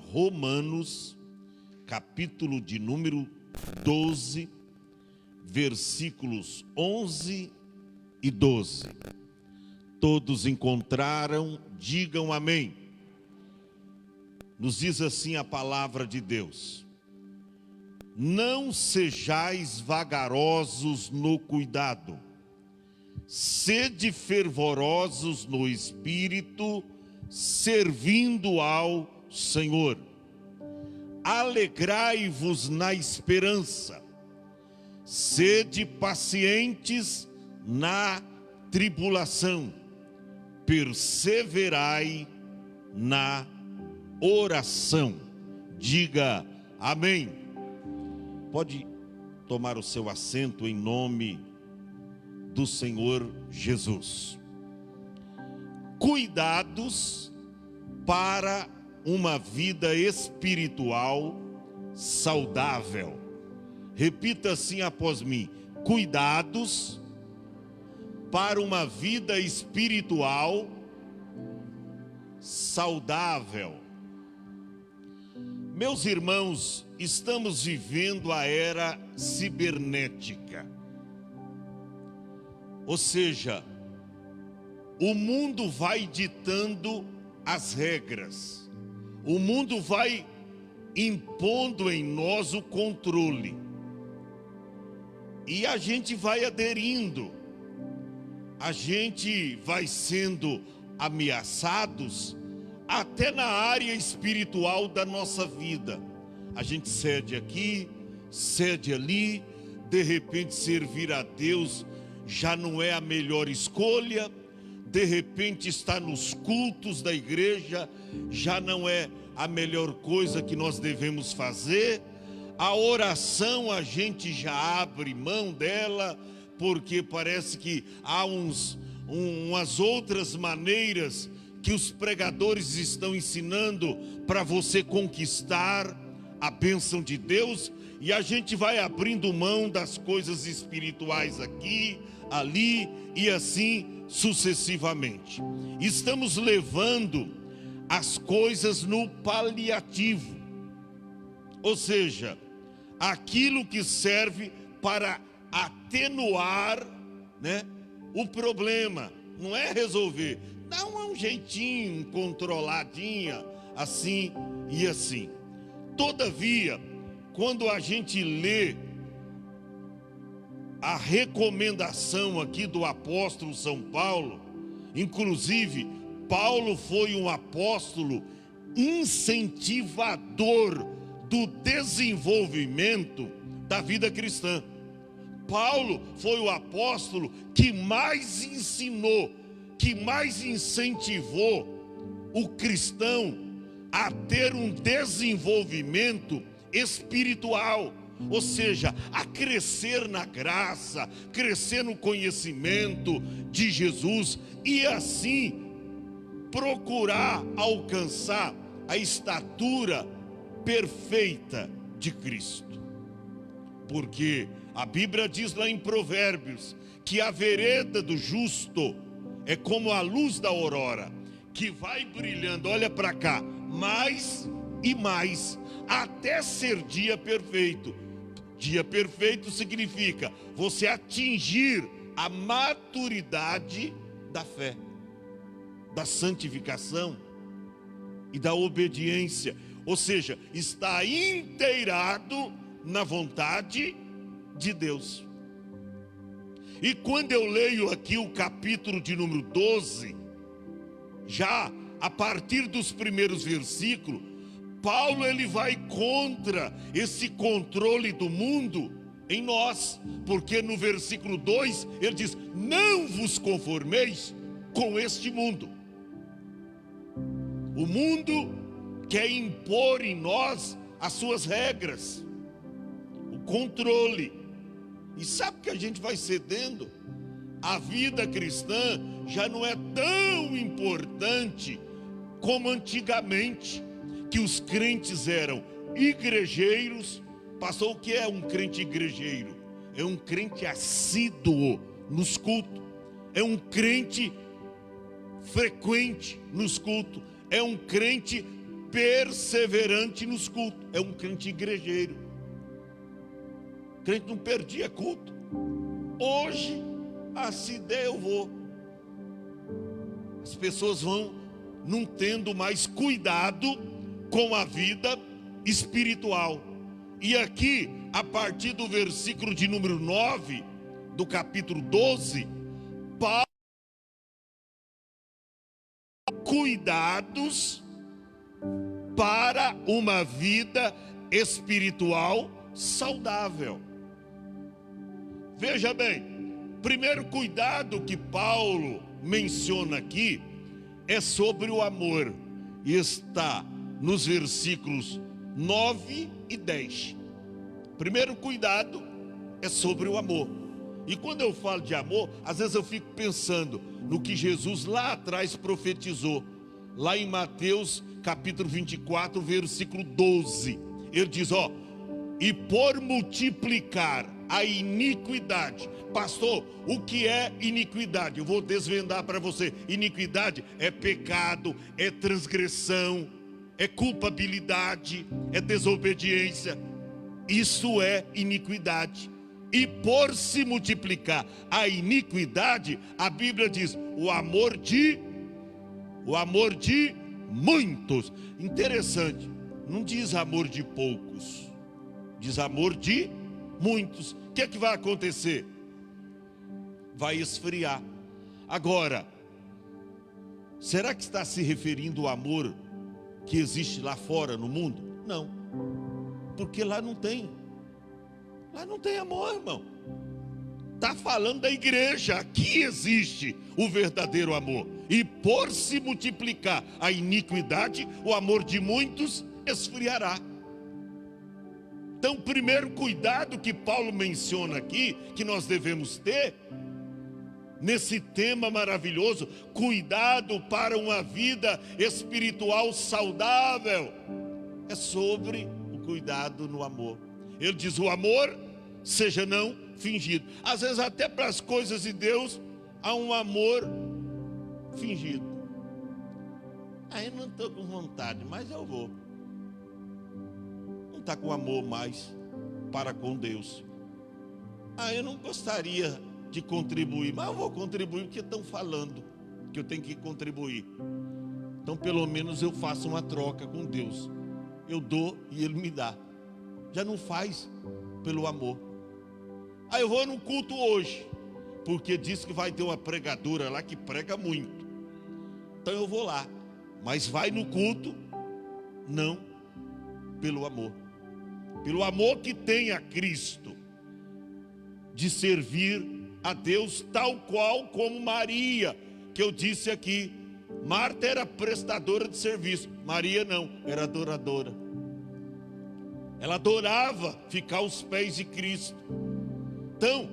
Romanos, capítulo de número 12, versículos 11 e 12. Todos encontraram, digam amém. Nos diz assim a palavra de Deus: não sejais vagarosos no cuidado, sede fervorosos no espírito, servindo ao Senhor. Alegrai-vos na esperança, sede pacientes na tribulação, perseverai na oração. Diga amém. Pode tomar o seu assento em nome do Senhor Jesus. Cuidados para uma vida espiritual saudável. Repita assim após mim: cuidados para uma vida espiritual saudável. Meus irmãos, estamos vivendo a era cibernética. Ou seja, o mundo vai ditando as regras. O mundo vai impondo em nós o controle. E a gente vai aderindo. A gente vai sendo ameaçados até na área espiritual da nossa vida. A gente cede aqui, cede ali, de repente servir a Deus já não é a melhor escolha, de repente estar nos cultos da igreja já não é a melhor coisa que nós devemos fazer. A oração a gente já abre mão dela, porque parece que há umas outras maneiras que os pregadores estão ensinando para você conquistar a bênção de Deus, e a gente vai abrindo mão das coisas espirituais aqui, ali e assim sucessivamente. Estamos levando as coisas no paliativo, ou seja, aquilo que serve para atenuar, o problema, não é resolver. Dá um jeitinho, controladinha, assim e assim. Todavia, quando a gente lê a recomendação aqui do apóstolo São Paulo, inclusive, Paulo foi um apóstolo incentivador do desenvolvimento da vida cristã. Paulo foi o apóstolo que mais ensinou, que mais incentivou o cristão a ter um desenvolvimento espiritual, ou seja, a crescer na graça, crescer no conhecimento de Jesus e assim procurar alcançar a estatura perfeita de Cristo. Porque a Bíblia diz lá em Provérbios que a vereda do justo é como a luz da aurora, que vai brilhando, olha para cá, mais e mais, até ser dia perfeito. Dia perfeito significa você atingir a maturidade da fé, da santificação e da obediência. Ou seja, está inteirado na vontade de Deus. E quando eu leio aqui o capítulo de número 12, já a partir dos primeiros versículos, Paulo ele vai contra esse controle do mundo em nós, porque no versículo 2 ele diz: não vos conformeis com este mundo. O mundo quer impor em nós as suas regras, o controle. E sabe que a gente vai cedendo? A vida cristã já não é tão importante como antigamente, que os crentes eram igrejeiros. Pastor, o que é um crente igrejeiro? É um crente assíduo nos cultos, é um crente frequente nos cultos, é um crente perseverante nos cultos. É um crente igrejeiro. O crente não perdia culto. Hoje, se der eu vou. As pessoas vão não tendo mais cuidado com a vida espiritual. E aqui, a partir do versículo de número 9, do capítulo 12, Paulo cuidados para uma vida espiritual saudável. Veja bem, primeiro cuidado que Paulo menciona aqui é sobre o amor, e está nos versículos 9 e 10. Primeiro cuidado é sobre o amor. E quando eu falo de amor, às vezes eu fico pensando no que Jesus lá atrás profetizou, lá em Mateus capítulo 24, versículo 12. Ele diz, e por multiplicar a iniquidade. Pastor, o que é iniquidade? Eu vou desvendar para você. Iniquidade é pecado, é transgressão, é culpabilidade, é desobediência. Isso é iniquidade. E por se multiplicar a iniquidade, a Bíblia diz, o amor de muitos. Interessante, não diz amor de poucos, diz amor de muitos. O que é que vai acontecer? Vai esfriar. Agora, será que está se referindo ao amor que existe lá fora no mundo? Não, porque lá não tem. Lá não tem amor, irmão. Está falando da igreja. Aqui existe o verdadeiro amor. E por se multiplicar a iniquidade, o amor de muitos esfriará. Então, o primeiro cuidado que Paulo menciona aqui, que nós devemos ter, nesse tema maravilhoso, cuidado para uma vida espiritual saudável, é sobre o cuidado no amor. Ele diz, o amor seja não fingido. Às vezes até para as coisas de Deus há um amor fingido. Eu não estou com vontade, mas eu vou. Não está com amor mais para com Deus. Eu não gostaria de contribuir, mas eu vou contribuir porque estão falando que eu tenho que contribuir. Então pelo menos eu faço uma troca com Deus. Eu dou e Ele me dá. Já não faz pelo amor. Eu vou no culto hoje, porque diz que vai ter uma pregadora lá que prega muito. Então eu vou lá, mas vai no culto, não pelo amor. Pelo amor que tem a Cristo, de servir a Deus tal qual como Maria, que eu disse aqui. Marta era prestadora de serviço, Maria não, era adoradora. Ela adorava ficar aos pés de Cristo. Então,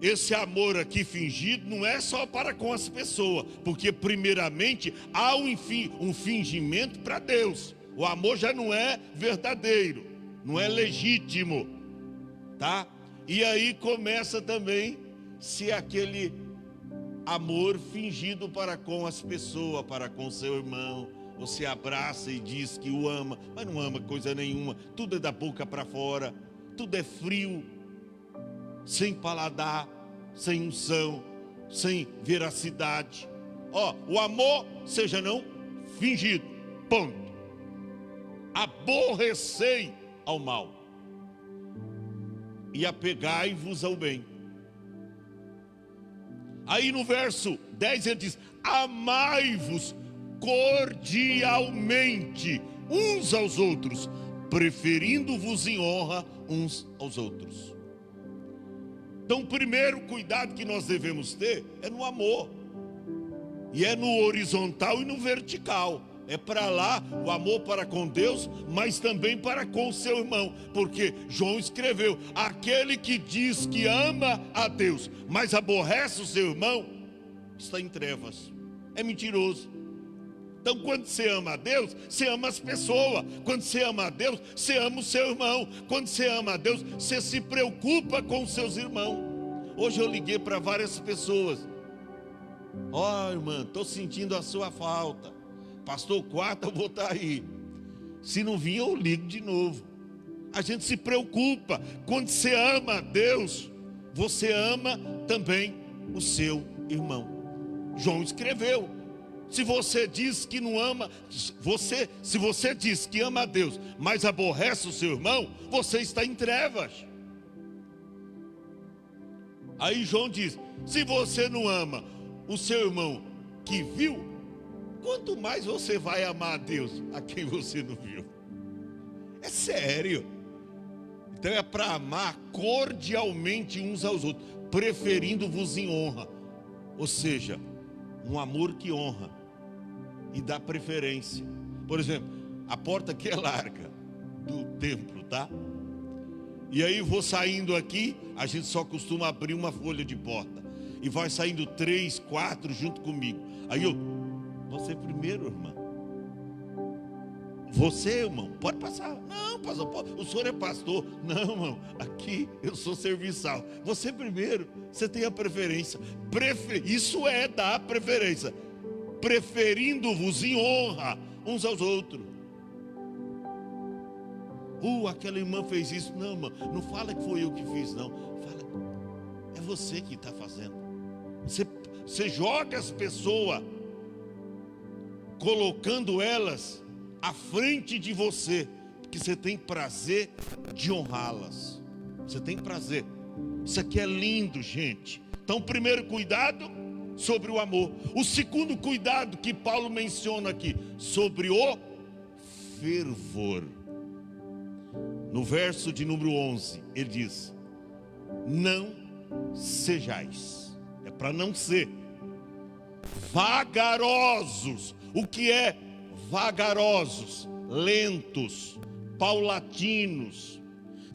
esse amor aqui fingido não é só para com as pessoas, porque primeiramente há um fingimento para Deus. O amor já não é verdadeiro, não é legítimo, tá? E aí começa também se aquele amor fingido para com as pessoas, para com seu irmão. Você abraça e diz que o ama, mas não ama coisa nenhuma. Tudo é da boca para fora, tudo é frio, sem paladar, sem unção, sem veracidade. O amor seja não fingido, ponto. Aborrecei ao mal e apegai-vos ao bem. Aí no verso 10 ele diz, amai-vos cordialmente uns aos outros, preferindo-vos em honra uns aos outros. Então o primeiro cuidado que nós devemos ter é no amor, e é no horizontal e no vertical. É para lá o amor para com Deus, mas também para com o seu irmão, porque João escreveu, aquele que diz que ama a Deus, mas aborrece o seu irmão, está em trevas, é mentiroso. Então quando você ama a Deus, você ama as pessoas. Quando você ama a Deus, você ama o seu irmão. Quando você ama a Deus, você se preocupa com os seus irmãos. Hoje eu liguei para várias pessoas. Irmã, estou sentindo a sua falta. Pastor, quarta eu vou estar aí. Se não vir, eu ligo de novo. A gente se preocupa. Quando você ama a Deus, você ama também o seu irmão. João escreveu: se você diz que não ama, se você diz que ama a Deus, mas aborrece o seu irmão, você está em trevas. Aí João diz: se você não ama o seu irmão que viu, quanto mais você vai amar a Deus a quem você não viu? É sério. Então é para amar cordialmente uns aos outros, preferindo-vos em honra. Ou seja, um amor que honra e dá preferência. Por exemplo, a porta aqui é larga do templo, tá? E aí vou saindo aqui, a gente só costuma abrir uma folha de porta. E vai saindo 3, 4 junto comigo. Aí eu, você primeiro, irmã. Você, irmão, pode passar. Não, pastor, o senhor é pastor. Não, irmão, aqui eu sou serviçal. Você primeiro, você tem a preferência. Isso é dar preferência. Preferindo-vos em honra uns aos outros. Aquela irmã fez isso. Não, irmão, não fala que foi eu que fiz, não. Fala, é você que está fazendo. Você joga as pessoas, colocando elas à frente de você, porque você tem prazer de honrá-las. Você tem prazer. Isso aqui é lindo, gente. Então, primeiro cuidado sobre o amor. O segundo cuidado que Paulo menciona aqui, sobre o fervor. No verso de número 11, ele diz: não sejais. É para não ser vagarosos. O que é vagarosos? Lentos, paulatinos.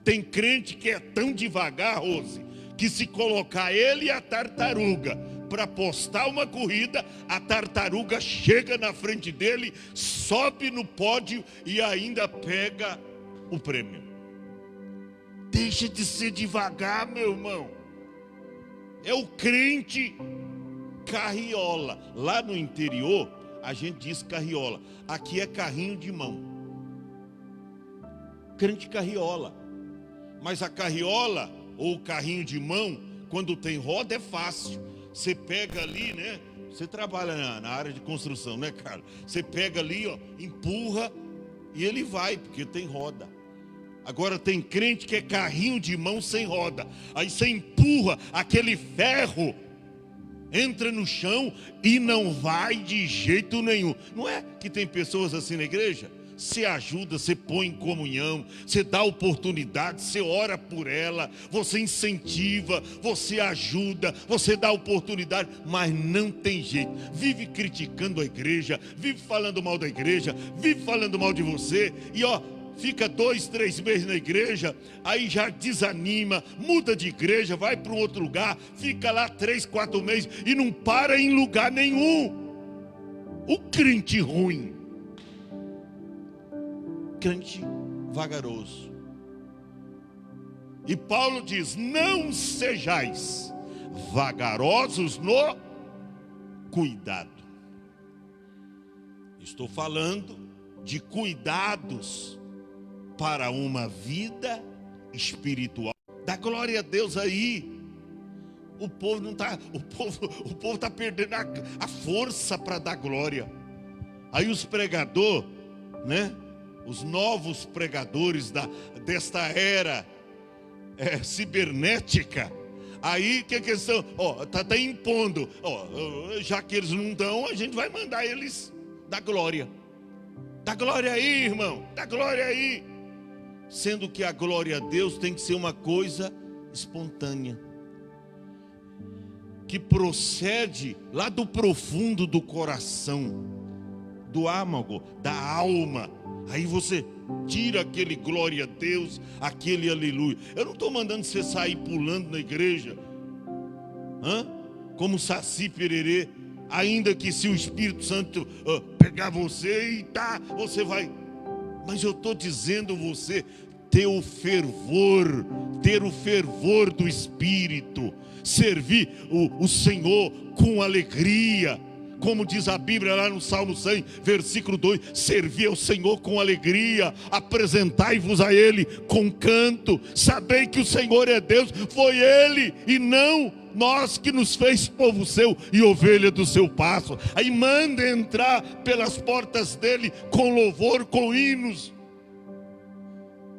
Tem crente que é tão devagar, Rose, que se colocar ele e a tartaruga para postar uma corrida, a tartaruga chega na frente dele, sobe no pódio e ainda pega o prêmio. Deixa de ser devagar, meu irmão. É o crente carriola. Lá no interior a gente diz carriola. Aqui é carrinho de mão. Crente carriola. Mas a carriola ou carrinho de mão, quando tem roda, é fácil. Você pega ali, né? Você trabalha na área de construção, né, cara? Você pega ali, ó, empurra e ele vai, porque tem roda. Agora tem crente que é carrinho de mão sem roda. Aí você empurra aquele ferro, entra no chão e não vai de jeito nenhum. Não é que tem pessoas assim na igreja? Você ajuda, você põe em comunhão, você dá oportunidade, você ora por ela, você incentiva, você ajuda, você dá oportunidade, mas não tem jeito. Vive criticando a igreja, vive falando mal da igreja, vive falando mal de você e ó, fica 2, 3 meses na igreja, aí já desanima, muda de igreja, vai para um outro lugar, fica lá 3, 4 meses e não para em lugar nenhum. O crente ruim, crente vagaroso. E Paulo diz: não sejais vagarosos no cuidado. Estou falando de cuidados para uma vida espiritual. Dá glória a Deus aí. O povo não está, o povo está perdendo a força para dar glória. Aí os pregadores, né? Os novos pregadores desta era cibernética. Aí que eles estão, tá impondo, já que eles não dão, a gente vai mandar eles dar glória. Dá glória aí, irmão, dá glória aí. Sendo que a glória a Deus tem que ser uma coisa espontânea, que procede lá do profundo do coração, do âmago, da alma. Aí você tira aquele glória a Deus, aquele aleluia. Eu não estou mandando você sair pulando na igreja, como Saci Pererê, ainda que se o Espírito Santo pegar você e você vai. Mas eu estou dizendo você ter o fervor do Espírito, servir o Senhor com alegria, como diz a Bíblia lá no Salmo 100, versículo 2: servi ao Senhor com alegria, apresentai-vos a Ele com canto, sabei que o Senhor é Deus, foi Ele e não nós que nos fez povo seu e ovelha do seu passo. Aí manda entrar pelas portas dele com louvor, com hinos.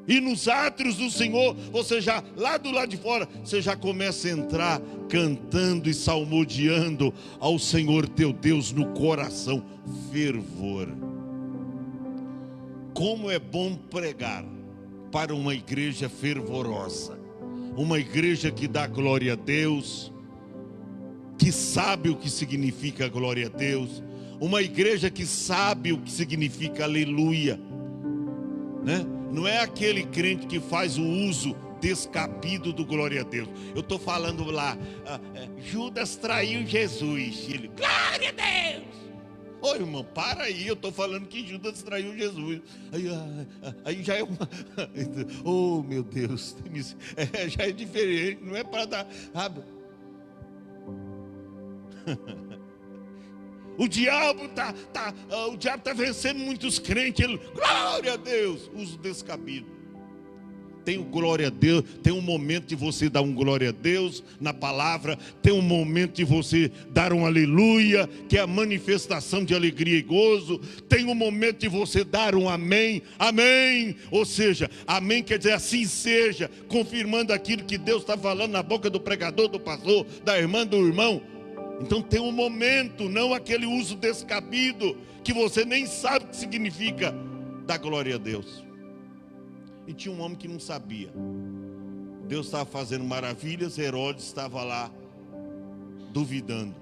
E nos átrios do Senhor, você já, lá do lado de fora, você já começa a entrar cantando e salmodiando ao Senhor teu Deus no coração. Fervor. Como é bom pregar para uma igreja fervorosa, uma igreja que dá glória a Deus, que sabe o que significa glória a Deus, uma igreja que sabe o que significa aleluia, né? Não é aquele crente que faz o uso descabido do glória a Deus. Eu estou falando lá, Judas traiu Jesus. E ele, glória a Deus. Ô irmão, para aí, eu estou falando que Judas traiu Jesus. Aí já é uma... Oh meu Deus, já é diferente, não é para dar... O diabo tá vencendo muitos crentes. Ele, glória a Deus, uso descabido. Tem o glória a Deus, tem um momento de você dar um glória a Deus na palavra, tem um momento de você dar um aleluia, que é a manifestação de alegria e gozo, tem um momento de você dar um amém, amém, ou seja, amém quer dizer assim seja, confirmando aquilo que Deus está falando na boca do pregador, do pastor, da irmã, do irmão. Então tem um momento, não aquele uso descabido, que você nem sabe o que significa, da glória a Deus. E tinha um homem que não sabia. Deus estava fazendo maravilhas, Herodes estava lá, duvidando.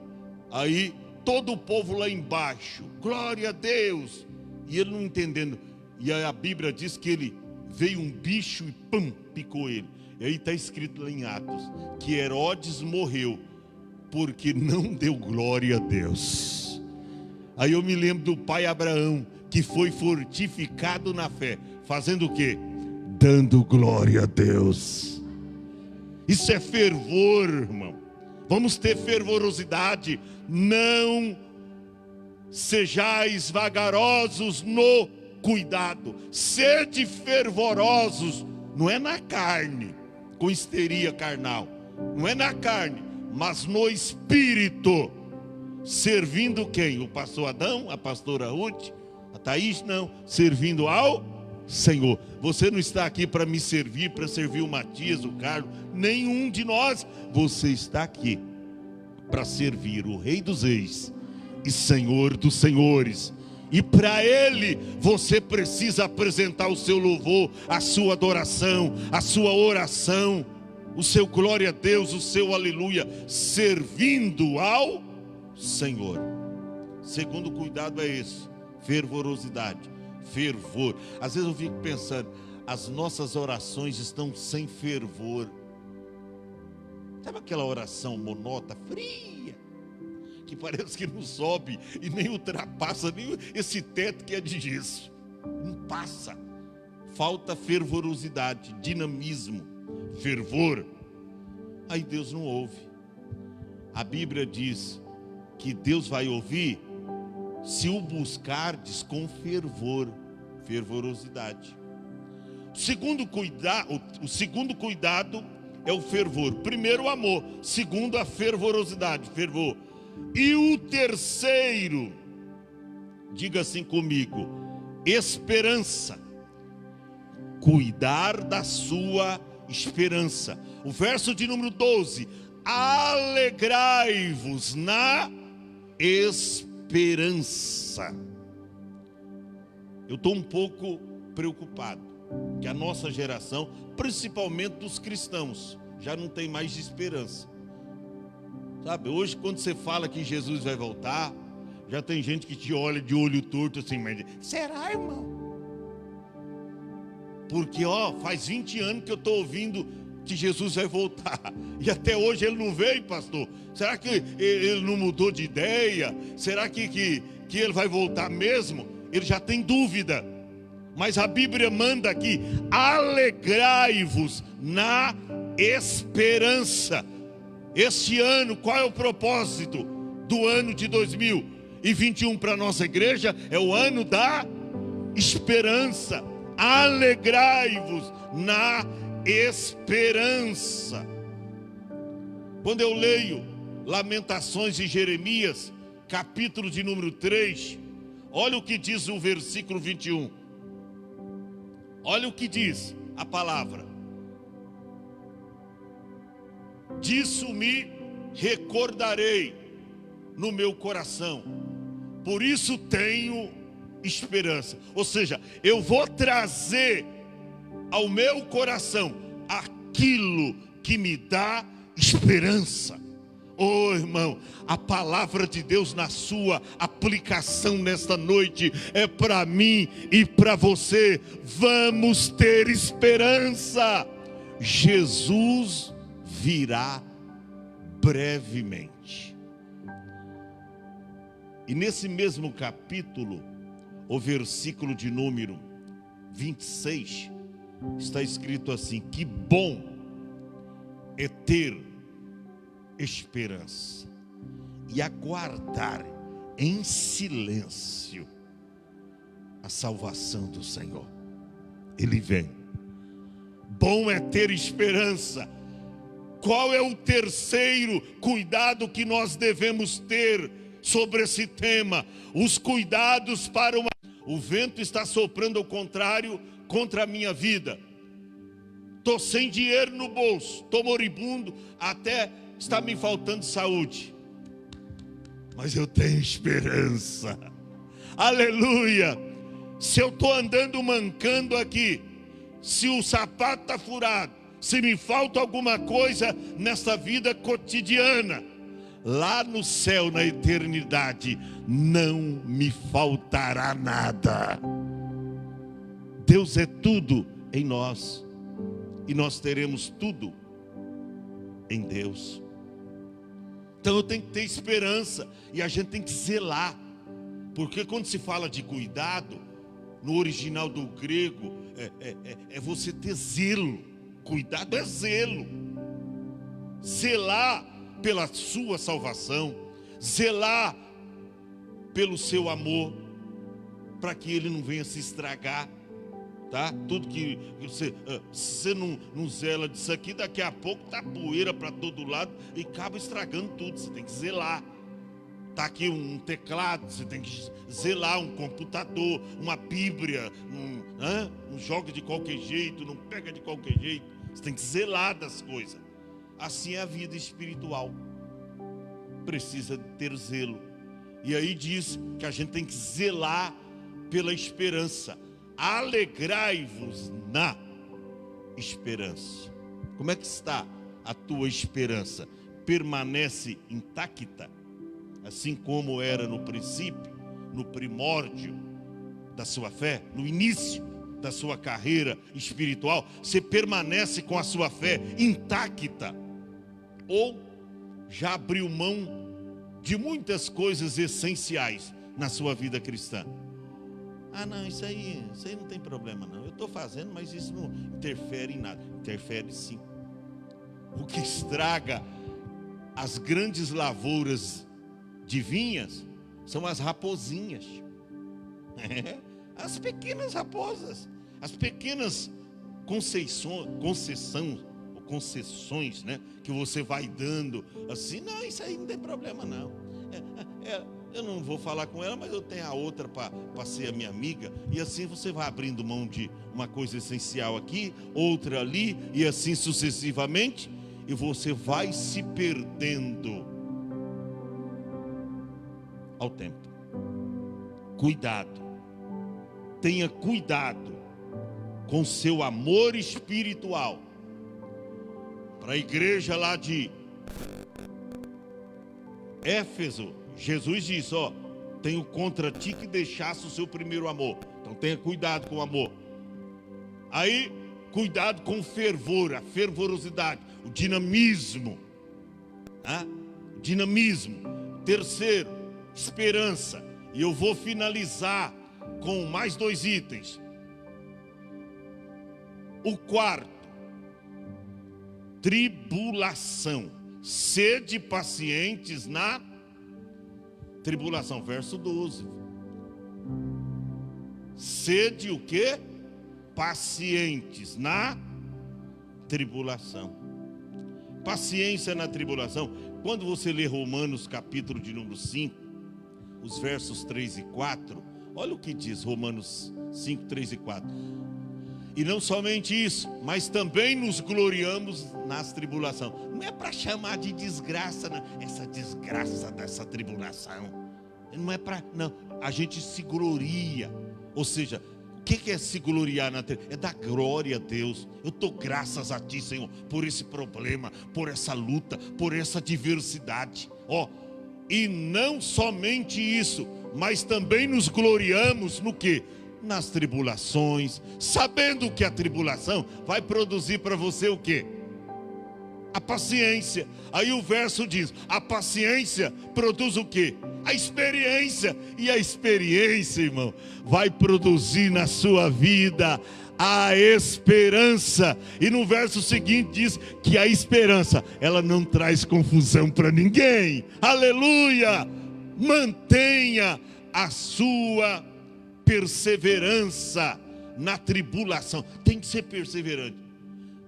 Aí todo o povo lá embaixo, glória a Deus, e ele não entendendo. E aí a Bíblia diz que ele veio um bicho e pum, picou ele. E aí está escrito lá em Atos, que Herodes morreu porque não deu glória a Deus. Aí eu me lembro do pai Abraão, que foi fortificado na fé, fazendo o quê? Dando glória a Deus. Isso é fervor, irmão. Vamos ter fervorosidade. Não sejais vagarosos no cuidado. Sede fervorosos. Não é na carne, com histeria carnal. Não é na carne, mas no Espírito, servindo quem? O pastor Adão, a pastora Ruth, a Thaís, não, servindo ao Senhor. Você não está aqui para me servir, para servir o Matias, o Carlos, nenhum de nós. Você está aqui para servir o Rei dos Reis e Senhor dos Senhores. E para Ele você precisa apresentar o seu louvor, a sua adoração, a sua oração, o seu glória a Deus, o seu aleluia, servindo ao Senhor. Segundo cuidado é esse, fervorosidade, fervor. Às vezes eu fico pensando, as nossas orações estão sem fervor. Sabe aquela oração monótona, fria, que parece que não sobe e nem ultrapassa nem esse teto que é de gesso, não passa. Falta fervorosidade, dinamismo, fervor. Aí Deus não ouve. A Bíblia diz que Deus vai ouvir se o buscardes com fervor, fervorosidade. O segundo cuidado é o fervor. Primeiro o amor, segundo a fervorosidade, fervor. E o terceiro, diga assim comigo, esperança. Cuidar da sua esperança. O verso de número 12: alegrai-vos na esperança. Eu estou um pouco preocupado que a nossa geração, principalmente dos cristãos, já não tem mais esperança. Sabe, hoje quando você fala que Jesus vai voltar, já tem gente que te olha de olho torto assim, mas será, irmão? Porque faz 20 anos que eu estou ouvindo que Jesus vai voltar, e até hoje ele não veio, pastor. Será que ele não mudou de ideia? Será que ele vai voltar mesmo? Ele já tem dúvida. Mas a Bíblia manda aqui, alegrai-vos na esperança. Este ano, qual é o propósito do ano de 2000? 2021 para a nossa igreja é o ano da esperança. Alegrai-vos na esperança. Quando eu leio Lamentações e Jeremias, capítulo de número 3, olha o que diz o versículo 21. Olha o que diz a palavra. Disso me recordarei no meu coração, por isso tenho esperança. Ou seja, eu vou trazer ao meu coração aquilo que me dá esperança. Oh, irmão, a palavra de Deus na sua aplicação nesta noite é para mim e para você. Vamos ter esperança. Jesus virá brevemente. E nesse mesmo capítulo, o versículo de número 26, está escrito assim: que bom é ter esperança e aguardar em silêncio a salvação do Senhor. Ele vem. Bom é ter esperança. Qual é o terceiro cuidado que nós devemos ter sobre esse tema? Os cuidados para uma... O vento está soprando ao contrário contra a minha vida. Estou sem dinheiro no bolso, estou moribundo, até está me faltando saúde. Mas eu tenho esperança. Aleluia! Se eu estou andando mancando aqui, se o sapato está furado, se me falta alguma coisa nessa vida cotidiana, lá no céu, na eternidade, não me faltará nada. Deus é tudo em nós, e nós teremos tudo em Deus. Então eu tenho que ter esperança, e a gente tem que zelar, porque quando se fala de cuidado, no original do grego, é você ter zelo. Cuidado é zelo. Zelar pela sua salvação, zelar pelo seu amor, para que ele não venha se estragar, tá? Tudo que você não zela disso aqui, daqui a pouco tá poeira para todo lado e acaba estragando tudo. Você tem que zelar. Tá aqui um teclado, você tem que zelar. Um computador, uma bíblia, não joga de qualquer jeito, não pega de qualquer jeito. Você tem que zelar das coisas. Assim é a vida espiritual. Precisa ter zelo. E aí diz que a gente tem que zelar pela esperança. Alegrai-vos na esperança. Como é que está a tua esperança? Permanece intacta? Assim como era no princípio, no primórdio da sua fé, no início da sua carreira espiritual, você permanece com a sua fé intacta? Ou já abriu mão de muitas coisas essenciais na sua vida cristã? Ah, não, isso aí não tem problema não. Eu estou fazendo, mas isso não interfere em nada. Interfere sim. O que estraga as grandes lavouras de vinhas são as raposinhas. As pequenas raposas, as pequenas concessões, né, que você vai dando assim. Não, isso aí não tem problema não. Eu não vou falar com ela, mas eu tenho a outra para ser a minha amiga. E assim você vai abrindo mão de uma coisa essencial aqui, outra ali, e assim sucessivamente, e você vai se perdendo ao tempo. Cuidado. Tenha cuidado com seu amor espiritual. Para a igreja lá de Éfeso, Jesus diz: ó, tenho contra ti que deixasse o seu primeiro amor. Então tenha cuidado com o amor. Aí, cuidado com o fervor, a fervorosidade, o dinamismo, né? O dinamismo. Terceiro, esperança. E eu vou finalizar com mais 2 itens. O quarto, tribulação. Sede pacientes na tribulação. Verso 12. Sede o quê? Pacientes na tribulação. Paciência na tribulação. Quando você lê Romanos capítulo de número 5, os versos 3 e 4, olha o que diz Romanos 5, 3 e 4. E não somente isso, mas também nos gloriamos nas tribulações. Não é para chamar de desgraça, não. Essa desgraça dessa tribulação. Não é para, não. A gente se gloria. Ou seja, o que é se gloriar na tribulação? É dar glória a Deus. Eu dou graças a Ti, Senhor, por esse problema, por essa luta, por essa diversidade. E não somente isso, mas também nos gloriamos no quê? Nas tribulações, sabendo que a tribulação vai produzir para você o quê? A paciência. Aí o verso diz: a paciência produz o quê? A experiência. E a experiência, irmão, vai produzir na sua vida a esperança. E no verso seguinte diz que a esperança, ela não traz confusão para ninguém. Aleluia! Mantenha a sua perseverança na tribulação. Tem que ser perseverante.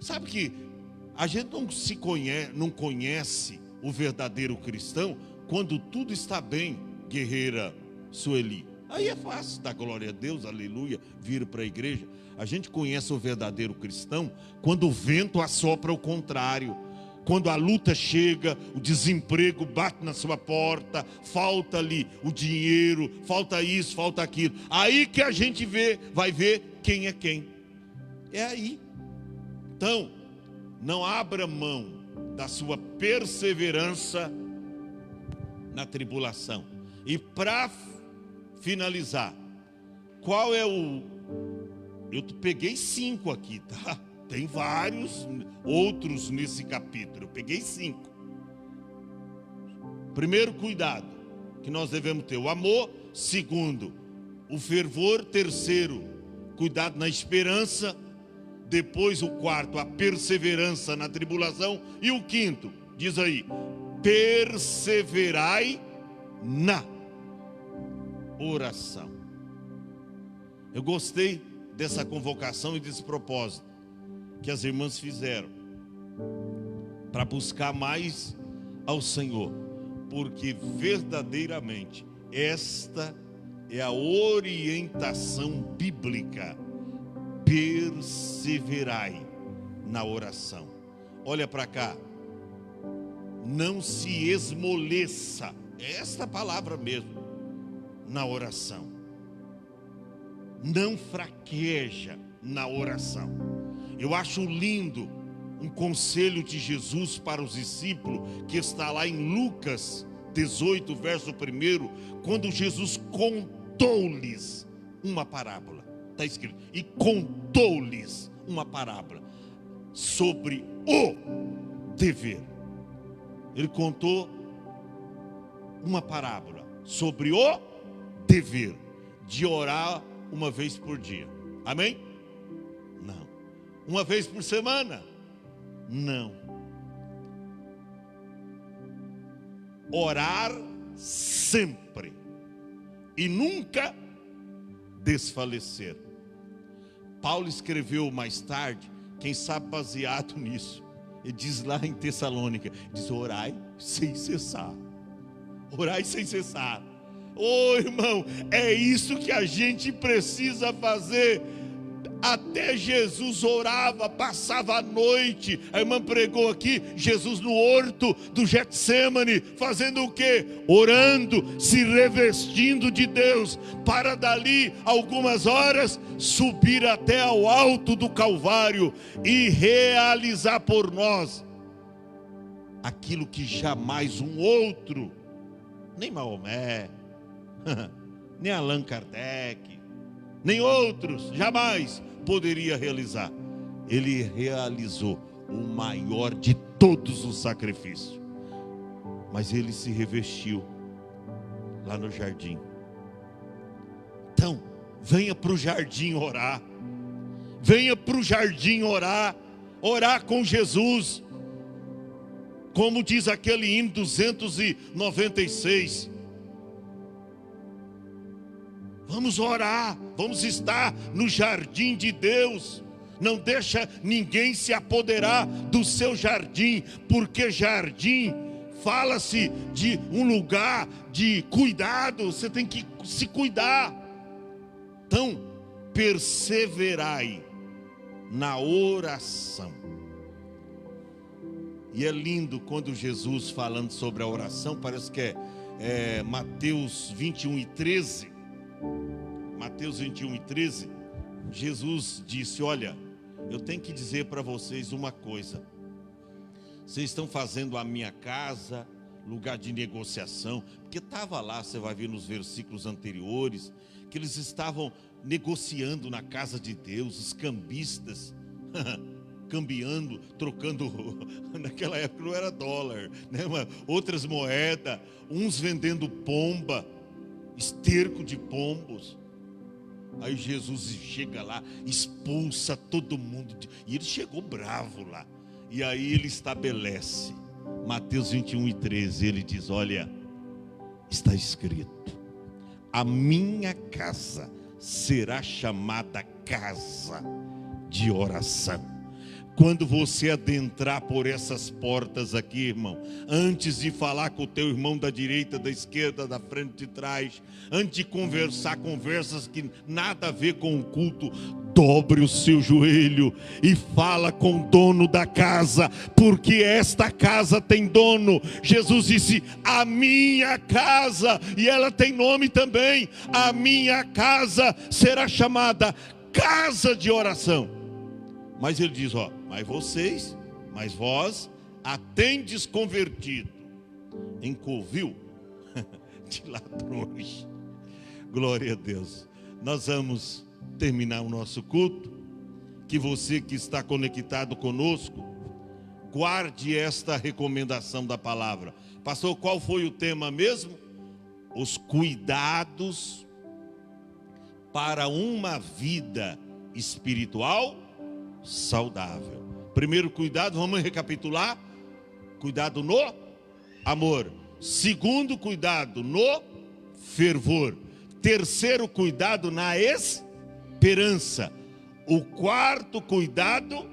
Sabe que a gente não conhece o verdadeiro cristão quando tudo está bem, guerreira Sueli. Aí é fácil dar glória a Deus, aleluia, vir para a igreja. A gente conhece o verdadeiro cristão quando o vento assopra o contrário. Quando a luta chega, o desemprego bate na sua porta, falta ali o dinheiro, falta isso, falta aquilo. Aí que a gente vai ver quem é quem. É aí. Então, não abra mão da sua perseverança na tribulação. E para finalizar, qual é o... Eu peguei 5 aqui, tá? Tem vários outros nesse capítulo. Eu peguei 5. Primeiro, cuidado que nós devemos ter: o amor. Segundo, o fervor. Terceiro, cuidado na esperança. Depois o quarto, a perseverança na tribulação. E o quinto, diz aí: perseverai na oração. Eu gostei dessa convocação e desse propósito que as irmãs fizeram para buscar mais ao Senhor, porque verdadeiramente esta é a orientação bíblica. Perseverai na oração. Olha para cá. Não se esmoleça. É esta palavra mesmo. Na oração. Não fraqueja na oração. Eu acho lindo um conselho de Jesus para os discípulos, que está lá em Lucas 18, verso 1, quando Jesus contou-lhes uma parábola. Está escrito: e contou-lhes uma parábola sobre o dever. Ele contou uma parábola sobre o dever de orar uma vez por dia. Amém? Não. Uma vez por semana? Não. Orar sempre e nunca desfalecer. Paulo escreveu mais tarde, quem sabe baseado nisso, ele diz lá em Tessalônica, diz: orai sem cessar. Orai sem cessar. Irmão, é isso que a gente precisa fazer. Até Jesus orava, passava a noite. A irmã pregou aqui, Jesus no horto do Getsemane, fazendo o quê? Orando, se revestindo de Deus, para dali algumas horas subir até ao alto do Calvário e realizar por nós aquilo que jamais um outro, nem Maomé, nem Allan Kardec, nem outros, jamais poderia realizar. Ele realizou o maior de todos os sacrifícios, mas ele se revestiu lá no jardim. Então, venha para o jardim orar. Venha para o jardim orar. Orar com Jesus. Como diz aquele hino 296: Vamos orar, vamos estar no jardim de Deus. Não deixa ninguém se apoderar do seu jardim, porque jardim fala-se de um lugar de cuidado, você tem que se cuidar. Então, perseverai na oração. E é lindo quando Jesus falando sobre a oração, parece que é Mateus 21:13. Mateus 21:13, Jesus disse: olha, eu tenho que dizer para vocês uma coisa. Vocês estão fazendo a minha casa lugar de negociação, porque estava lá, você vai ver nos versículos anteriores, que eles estavam negociando na casa de Deus, os cambistas, cambiando, trocando, naquela época não era dólar, né? Outras moedas, uns vendendo pomba, esterco de pombos. Aí Jesus chega lá, expulsa todo mundo, e ele chegou bravo lá, e aí ele estabelece, Mateus 21:13, ele diz: olha, está escrito, a minha casa será chamada casa de oração. Quando você adentrar por essas portas aqui, irmão, antes de falar com o teu irmão da direita, da esquerda, da frente, de trás, antes de conversar conversas que nada a ver com o culto, dobre o seu joelho e fala com o dono da casa, porque esta casa tem dono. Jesus disse: a minha casa, e ela tem nome também, a minha casa será chamada casa de oração. Mas ele diz: ó, mas vós a tendes convertido em covil de ladrões. Glória a Deus. Nós vamos terminar o nosso culto. Que você que está conectado conosco, guarde esta recomendação da palavra. Pastor, qual foi o tema mesmo? Os cuidados para uma vida espiritual saudável. Primeiro cuidado, vamos recapitular: cuidado no amor. Segundo cuidado, no fervor. Terceiro cuidado, na esperança. O quarto cuidado,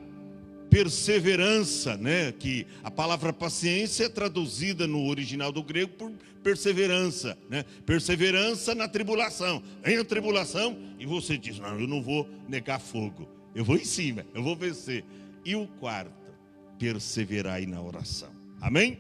perseverança, né? Que a palavra paciência é traduzida no original do grego por perseverança, né? Perseverança na tribulação. Vem a tribulação e você diz: não, eu não vou negar fogo, eu vou em cima, eu vou vencer. E o quarto, perseverai na oração. Amém?